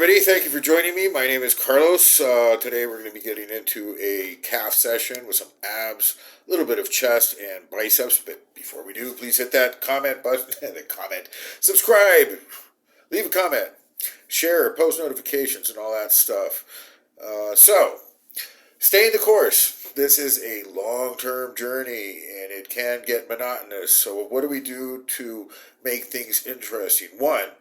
everybody. Thank you for joining me. My name is Carlos. Today we're going to be getting into a calf session with some abs, a little bit of chest and biceps. But before we do, please hit that comment button, subscribe, leave a comment, share, post notifications, and all that stuff. Stay the course. This is a long-term journey, and it can get monotonous. So what do we do to make things interesting? One,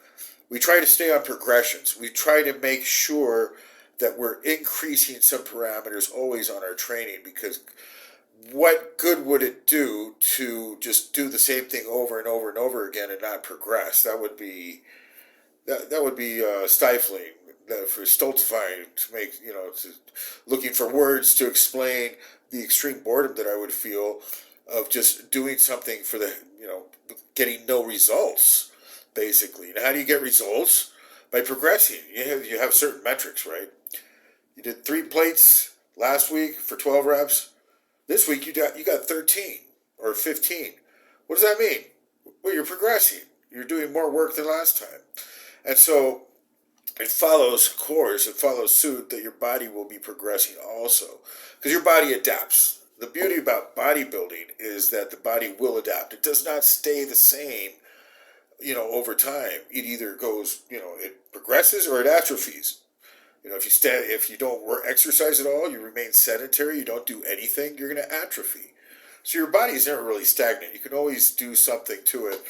we try to stay on progressions. We try to make sure that we're increasing some parameters always on our training, because what good would it do to just do the same thing over and over and over again and not progress? That would be stifling, for stultifying, to make, looking for words to explain the extreme boredom that I would feel of just doing something for getting no results. Basically. And how do you get results? By progressing. You have certain metrics, right? You did 3 plates last week for 12 reps. This week you got 13 or 15. What does that mean? Well, you're progressing. You're doing more work than last time. And so it follows course, it follows suit that your body will be progressing also. Because your body adapts. The beauty about bodybuilding is that the body will adapt. It does not stay the same over time. It either goes, it progresses or it atrophies. If you don't exercise at all, you remain sedentary, you don't do anything, you're going to atrophy. So your body is never really stagnant. You can always do something to it.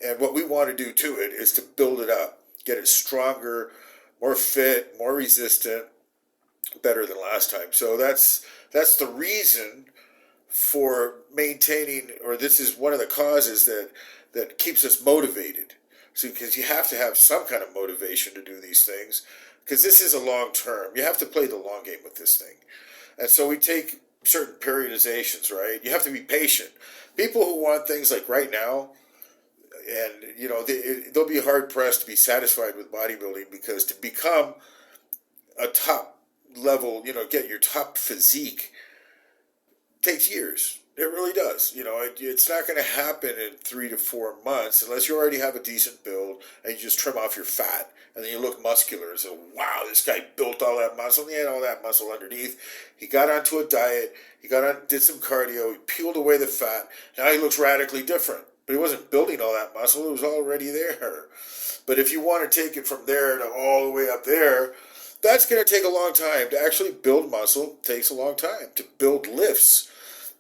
And what we want to do to it is to build it up, get it stronger, more fit, more resistant, better than last time. So that's the reason for maintaining, or this is one of the causes that keeps us motivated. So, because you have to have some kind of motivation to do these things, because this is a long term. You have to play the long game with this thing. And so we take certain periodizations, right? You have to be patient. People who want things like right now, and they'll be hard pressed to be satisfied with bodybuilding, because to become a top level, get your top physique takes years. It really does. It's not going to happen in 3 to 4 months unless you already have a decent build and you just trim off your fat and then you look muscular. So, wow, this guy built all that muscle and he had all that muscle underneath. He got onto a diet. He did some cardio. He peeled away the fat. Now he looks radically different. But he wasn't building all that muscle. It was already there. But if you want to take it from there to all the way up there, that's going to take a long time. To actually build muscle takes a long time. To build lifts,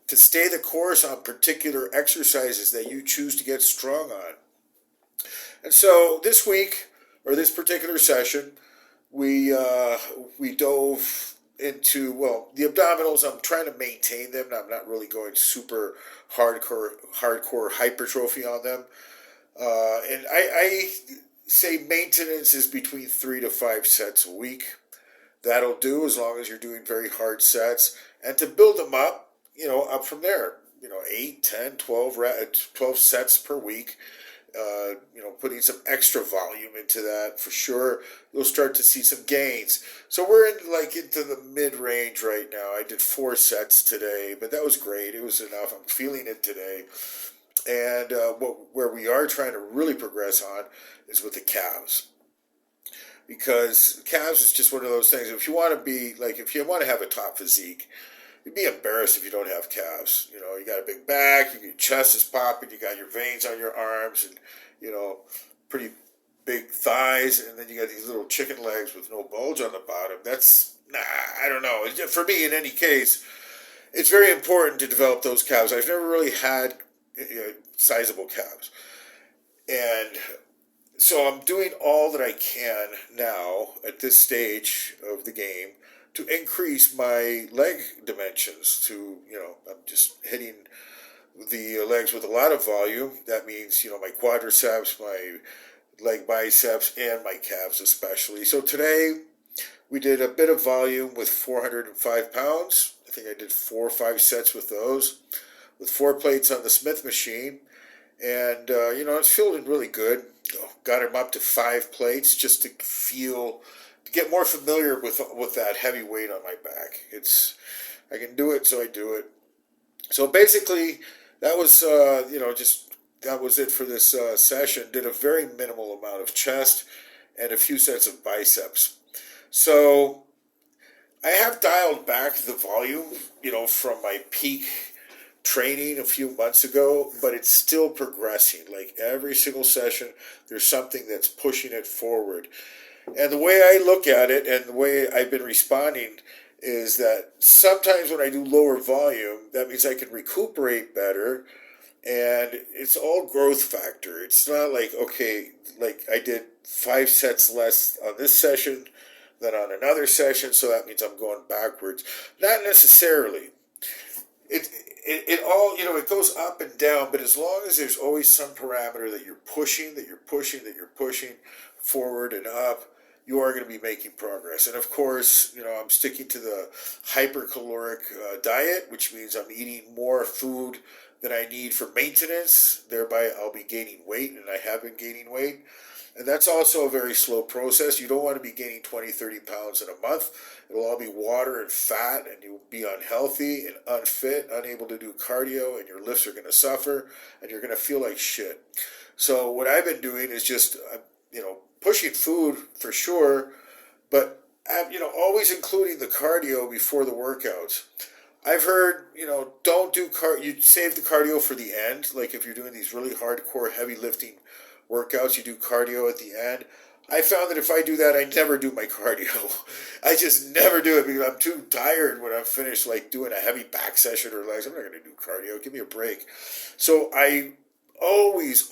to stay the course on particular exercises that you choose to get strong on. And so this week, or this particular session, we dove into, the abdominals. I'm trying to maintain them. I'm not really going super hardcore hypertrophy on them. And I say maintenance is between 3 to 5 sets a week. That'll do as long as you're doing very hard sets. And to build them up, up from there, 8, 10, 12 sets per week, putting some extra volume into that for sure. You'll start to see some gains. So we're into the mid-range right now. I did 4 sets today, but that was great. It was enough. I'm feeling it today. And where we are trying to really progress on is with the calves. Because calves is just one of those things. If you want to have a top physique, you'd be embarrassed if you don't have calves. You got a big back, your chest is popping, you got your veins on your arms, and, pretty big thighs, and then you got these little chicken legs with no bulge on the bottom. I don't know. For me, in any case, it's very important to develop those calves. I've never really had sizable calves. And so I'm doing all that I can now at this stage of the game to increase my leg dimensions to, I'm just hitting the legs with a lot of volume. That means, my quadriceps, my leg biceps, and my calves especially. So today we did a bit of volume with 405 pounds. I think I did 4 or 5 sets with those, with 4 plates on the Smith machine. And, it's feeling really good. Got him up to 5 plates just to get more familiar with that heavy weight on my back. I can do it, so I do it. So basically, that was that was it for this session. Did a very minimal amount of chest and a few sets of biceps. So I have dialed back the volume, from my peak training a few months ago, but it's still progressing. Like every single session, there's something that's pushing it forward. And the way I look at it and the way I've been responding is that sometimes when I do lower volume, that means I can recuperate better. And it's all growth factor. It's not like, okay, like I did 5 sets less on this session than on another session, so that means I'm going backwards. Not necessarily. It all, it goes up and down, but as long as there's always some parameter that you're pushing, forward and up, you are going to be making progress. And of course, I'm sticking to the hypercaloric diet, which means I'm eating more food than I need for maintenance. Thereby, I'll be gaining weight, and I have been gaining weight. And that's also a very slow process. You don't want to be gaining 20, 30 pounds in a month. It'll all be water and fat, and you'll be unhealthy and unfit, unable to do cardio, and your lifts are going to suffer, and you're going to feel like shit. So what I've been doing is just, pushing food for sure, but, always including the cardio before the workouts. I've heard, don't do you save the cardio for the end. Like if you're doing these really hardcore heavy lifting workouts, you do cardio at the end. I found that if I do that, I never do my cardio. I just never do it because I'm too tired when I'm finished, like doing a heavy back session or legs. I'm not going to do cardio. Give me a break. So I always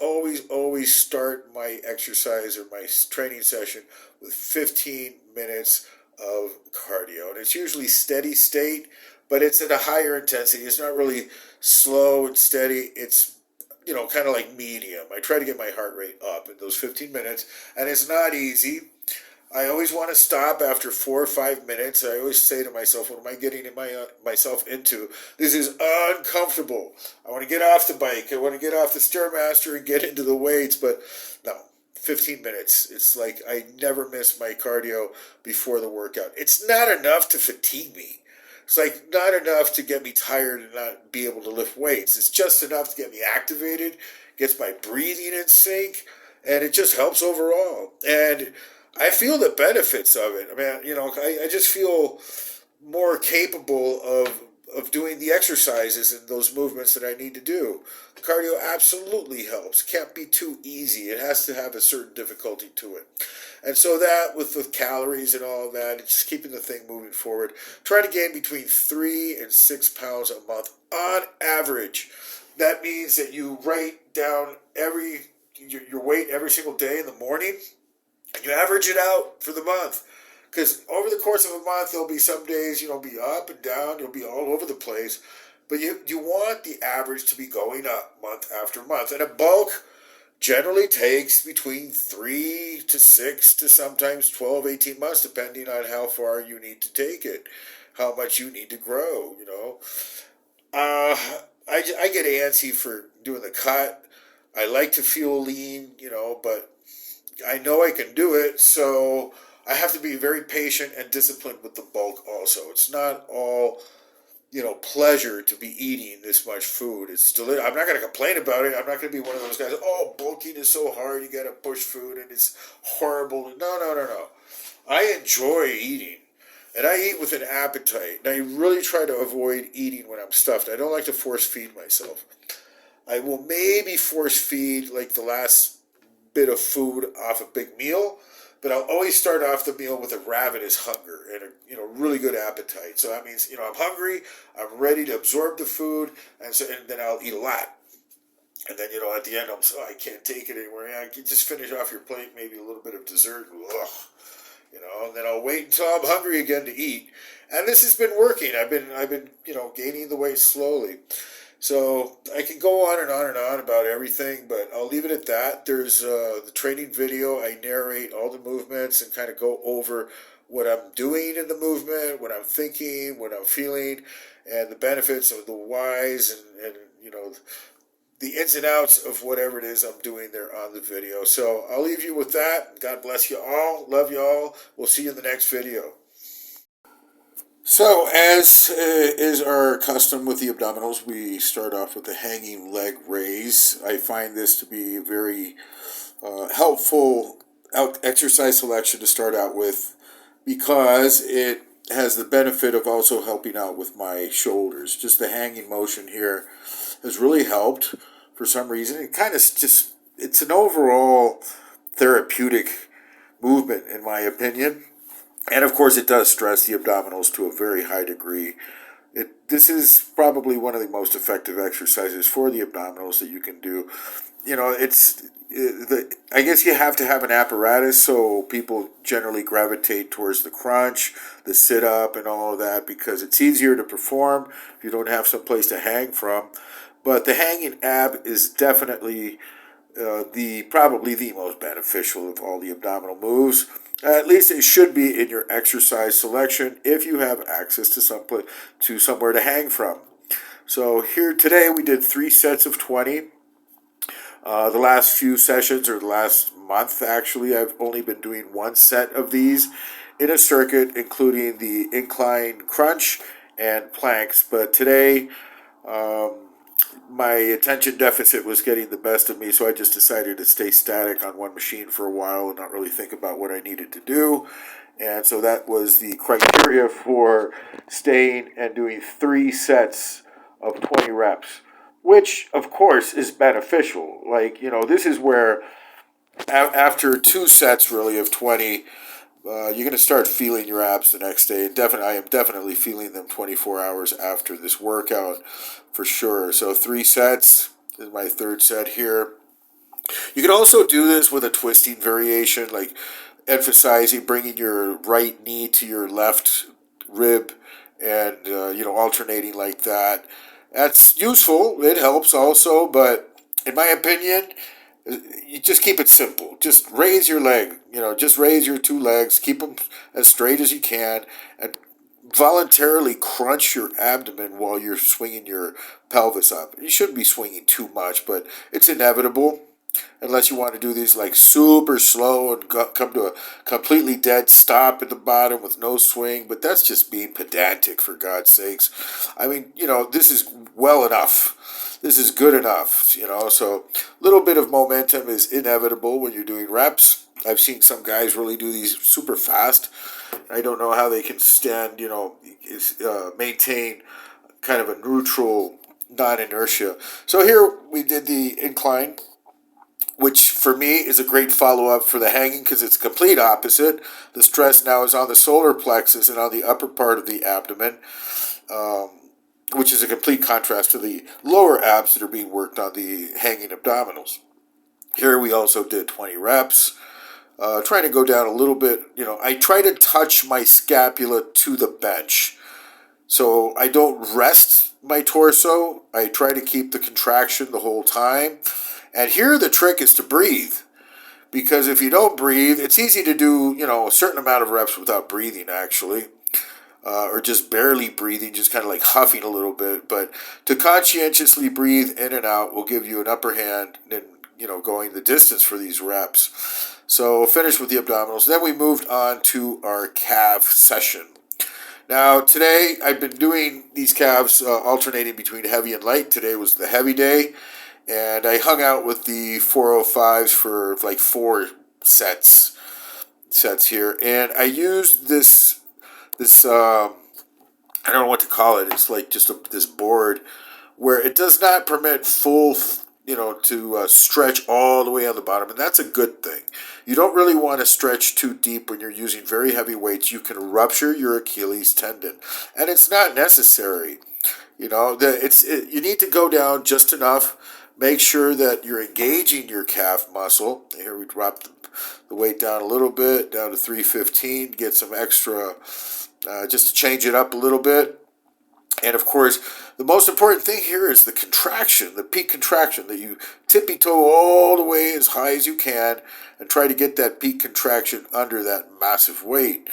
start my exercise or my training session with 15 minutes of cardio. And it's usually steady state, but it's at a higher intensity. It's not really slow and steady. It's kind of like medium. I try to get my heart rate up in those 15 minutes, and it's not easy. I always want to stop after 4 or 5 minutes. I always say to myself, what am I getting myself into? This is uncomfortable. I want to get off the bike. I want to get off the Stairmaster and get into the weights, but no, 15 minutes. It's like I never miss my cardio before the workout. It's not enough to fatigue me. It's like not enough to get me tired and not be able to lift weights. It's just enough to get me activated, gets my breathing in sync, and it just helps overall. And I feel the benefits of it. I mean, I just feel more capable of doing the exercises and those movements that I need to do. Cardio absolutely helps. Can't be too easy. It has to have a certain difficulty to it. And so that, with the calories and all of that, it's just keeping the thing moving forward. Try to gain between 3 and 6 pounds a month on average. That means that you write down your weight every single day in the morning, and you average it out for the month. Because over the course of a month, there'll be some days, be up and down. You'll be all over the place. But you want the average to be going up month after month. And a bulk generally takes between 3 to 6 to sometimes 12, 18 months, depending on how far you need to take it, how much you need to grow, I get antsy for doing the cut. I like to feel lean, but I know I can do it, so I have to be very patient and disciplined with the bulk also. It's not all, pleasure to be eating this much food. It's still, I'm not going to complain about it. I'm not going to be one of those guys, bulking is so hard, you got to push food and it's horrible. No. I enjoy eating. And I eat with an appetite. And I really try to avoid eating when I'm stuffed. I don't like to force feed myself. I will maybe force feed like the last bit of food off a big meal, but I'll always start off the meal with a ravenous hunger and a really good appetite. So that means I'm hungry, I'm ready to absorb the food, and then I'll eat a lot. And then at the end I can't take it anymore. I can just finish off your plate, maybe a little bit of dessert. Ugh. And then I'll wait until I'm hungry again to eat. And this has been working. I've been gaining the weight slowly. So I can go on and on and on about everything, but I'll leave it at that. There's the training video. I narrate all the movements and kind of go over what I'm doing in the movement, what I'm thinking, what I'm feeling, and the benefits of the whys and the ins and outs of whatever it is I'm doing there on the video. So I'll leave you with that. God bless you all. Love you all. We'll see you in the next video. So, as is our custom with the abdominals, we start off with the hanging leg raise. I find this to be a very helpful exercise selection to start out with because it has the benefit of also helping out with my shoulders. Just the hanging motion here has really helped for some reason. It kind of just, it's an overall therapeutic movement, in my opinion. And of course, it does stress the abdominals to a very high degree. This is probably one of the most effective exercises for the abdominals that you can do. I guess you have to have an apparatus, so people generally gravitate towards the crunch, the sit up, and all of that because it's easier to perform if you don't have some place to hang from. But the hanging ab is definitely the probably the most beneficial of all the abdominal moves. At least it should be in your exercise selection if you have access to somewhere to hang from. So here today we did 3 sets of 20. The last few sessions, or the last month actually, I've only been doing 1 set of these in a circuit, including the incline crunch and planks. But today, my attention deficit was getting the best of me, so I just decided to stay static on one machine for a while and not really think about what I needed to do. And so that was the criteria for staying and doing 3 sets of 20 reps, which of course is beneficial. Like, this is where after 2 sets really of 20, you're going to start feeling your abs the next day. I am definitely feeling them 24 hours after this workout for sure. So 3 sets is my 3rd set here. You can also do this with a twisting variation, like emphasizing bringing your right knee to your left rib and, alternating like that. That's useful. It helps also, but in my opinion, you just keep it simple. Just raise your leg. Just raise your 2 legs. Keep them as straight as you can, and voluntarily crunch your abdomen while you're swinging your pelvis up. You shouldn't be swinging too much, but it's inevitable. Unless you want to do these like super slow and come to a completely dead stop at the bottom with no swing, but that's just being pedantic, for God's sakes. I mean, this is well enough. This is good enough, so a little bit of momentum is inevitable when you're doing reps. I've seen some guys really do these super fast. I don't know how they can stand, maintain kind of a neutral non-inertia. So here we did the incline, which for me is a great follow-up for the hanging because it's complete opposite. The stress now is on the solar plexus and on the upper part of the abdomen, which is a complete contrast to the lower abs that are being worked on the hanging abdominals. Here we also did 20 reps, trying to go down a little bit. I try to touch my scapula to the bench, so I don't rest my torso. I try to keep the contraction the whole time. And here the trick is to breathe, because if you don't breathe, it's easy to do, a certain amount of reps without breathing, actually, or just barely breathing, just kind of like huffing a little bit. But to conscientiously breathe in and out will give you an upper hand in, going the distance for these reps. So finish with the abdominals. Then we moved on to our calf session. Now, today I've been doing these calves alternating between heavy and light. Today was the heavy day. And I hung out with the 405s for like 4 sets here, and I used this I don't know what to call it. It's like just this board where it does not permit full to stretch all the way on the bottom, and that's a good thing. You don't really want to stretch too deep when you're using very heavy weights. You can rupture your Achilles tendon, and it's not necessary. You need to go down just enough. Make sure that you're engaging your calf muscle. Here we dropped the weight down a little bit, down to 315. Get some extra, just to change it up a little bit. And of course, the most important thing here is the contraction, the peak contraction, that you tippy toe all the way as high as you can and try to get that peak contraction under that massive weight.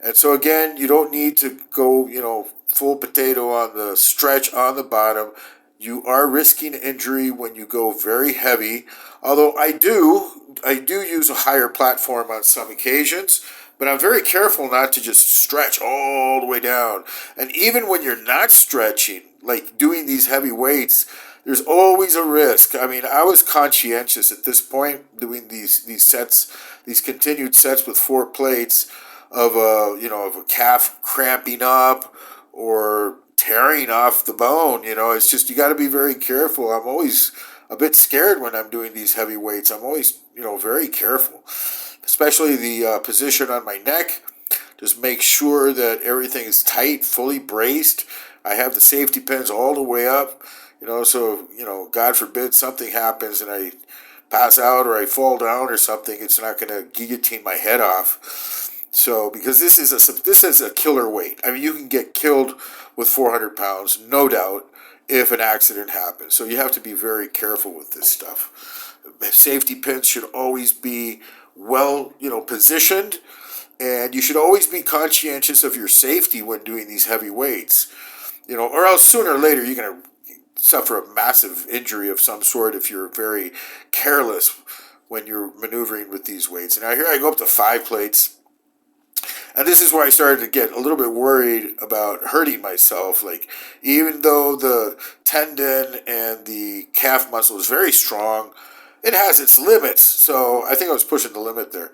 And so again, you don't need to go, full potato on the stretch on the bottom. You are risking injury when you go very heavy. Although I do use a higher platform on some occasions, but I'm very careful not to just stretch all the way down. And even when you're not stretching, like doing these heavy weights, there's always a risk. I mean, I was conscientious at this point doing these sets, these continued sets with 4 plates of a calf cramping up or tearing off the bone. It's just you got to be very careful. I'm always a bit scared when I'm doing these heavy weights. I'm always very careful, especially the position on my neck. Just make sure that everything is tight, fully braced. I have the safety pins all the way up, so, God forbid something happens and I pass out or I fall down or something, it's not going to guillotine my head off. So, because this is a killer weight. I mean, you can get killed with 400 pounds, no doubt, if an accident happens. So you have to be very careful with this stuff. Safety pins should always be well, positioned, and you should always be conscientious of your safety when doing these heavy weights, or else sooner or later you're going to suffer a massive injury of some sort if you're very careless when you're maneuvering with these weights. And now here I go up to 5 plates. And this is where I started to get a little bit worried about hurting myself. Like, even though the tendon and the calf muscle is very strong, it has its limits. So I think I was pushing the limit there.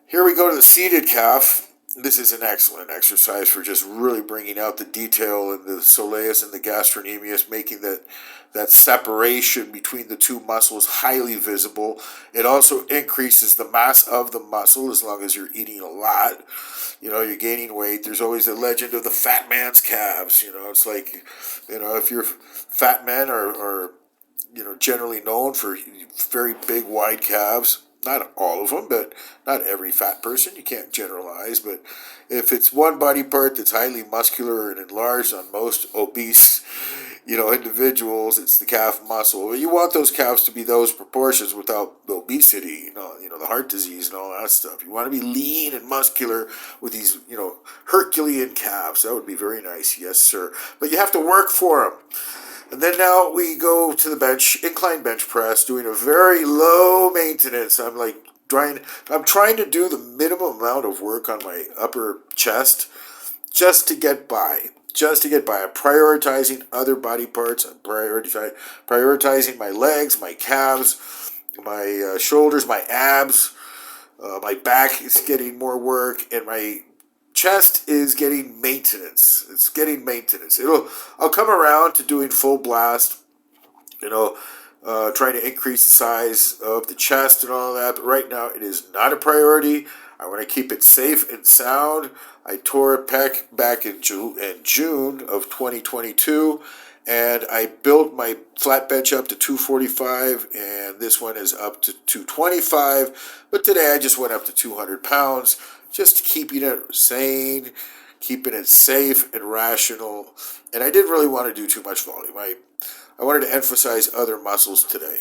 Here we go to the seated calf. This is an excellent exercise for just really bringing out the detail in the soleus and the gastrocnemius, making that separation between the two muscles highly visible. It also increases the mass of the muscle as long as you're eating a lot. You're gaining weight. There's always a legend of the fat man's calves. It's like, if you're fat men are generally known for very big, wide calves. Not all of them, but not every fat person. You can't generalize, but if it's one body part that's highly muscular and enlarged on most obese, individuals, it's the calf muscle. You want those calves to be those proportions without the obesity, the heart disease and all that stuff. You want to be lean and muscular with these, Herculean calves. That would be very nice, yes, sir. But you have to work for them. And then now we go to the bench, incline bench press, doing a very low maintenance. I'm trying to do the minimum amount of work on my upper chest just to get by. I'm prioritizing other body parts. I'm prioritizing my legs, my calves, my shoulders, my abs. My back is getting more work, and my chest is getting maintenance. It's getting maintenance. I'll come around to doing full blast, trying to increase the size of the chest and all that. But right now, it is not a priority. I want to keep it safe and sound. I tore a pec back in June of 2022, and I built my flat bench up to 245, and this one is up to 225. But today I just went up to 200 pounds, just keeping it sane, keeping it safe and rational. And I didn't really want to do too much volume. I wanted to emphasize other muscles today.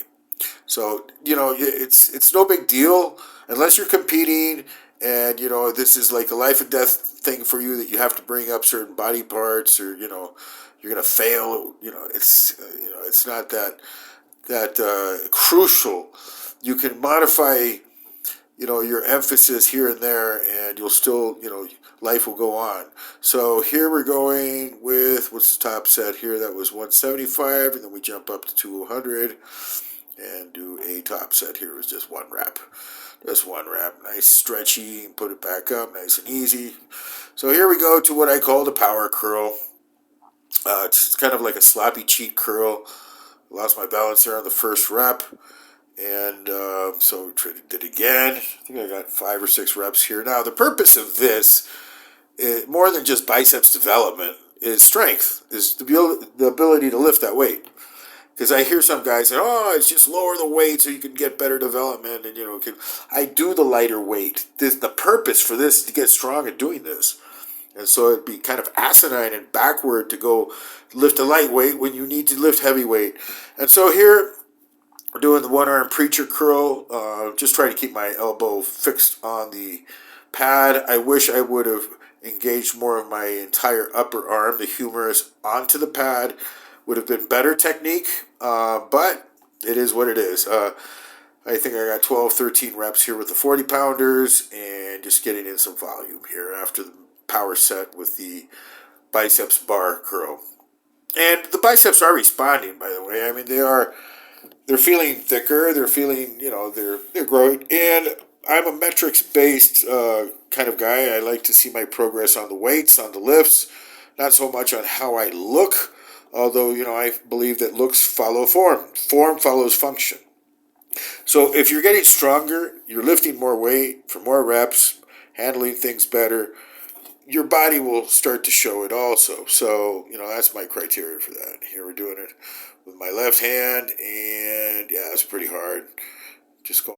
So, it's no big deal unless you're competing and, this is like a life and death thing for you that you have to bring up certain body parts or, you're going to fail. It's not that crucial. You can modify, your emphasis here and there, and you'll still, life will go on. So here we're going with, what's the top set here? That was 175, and then we jump up to 200 and do a top set here. It was just one rep. Just one rep. Nice stretchy, put it back up, nice and easy. So here we go to what I call the power curl. It's kind of like a sloppy cheek curl. Lost my balance there on the first rep. And so we did it again. I think I got 5 or 6 reps here. Now, the purpose of this, more than just biceps development, is strength, is the ability to lift that weight. Because I hear some guys say, it's just lower the weight so you can get better development. And, I do the lighter weight. The purpose for this is to get strong at doing this. And so it'd be kind of asinine and backward to go lift a light weight when you need to lift heavy weight. And so here, we're doing the one-arm preacher curl, just trying to keep my elbow fixed on the pad. I wish I would have engaged more of my entire upper arm, the humerus, onto the pad. Would have been better technique, but it is what it is. I think I got 12, 13 reps here with the 40-pounders and just getting in some volume here after the power set with the biceps bar curl. And the biceps are responding, by the way. I mean, they're feeling thicker. They're feeling, they're growing. And I'm a metrics based kind of guy. I like to see my progress on the weights, on the lifts, not so much on how I look. Although, I believe that looks follow form. Form follows function. So if you're getting stronger, you're lifting more weight for more reps, handling things better, your body will start to show it also. So, that's my criteria for that. Here we're doing it with my left hand, and yeah, it's pretty hard. Just go.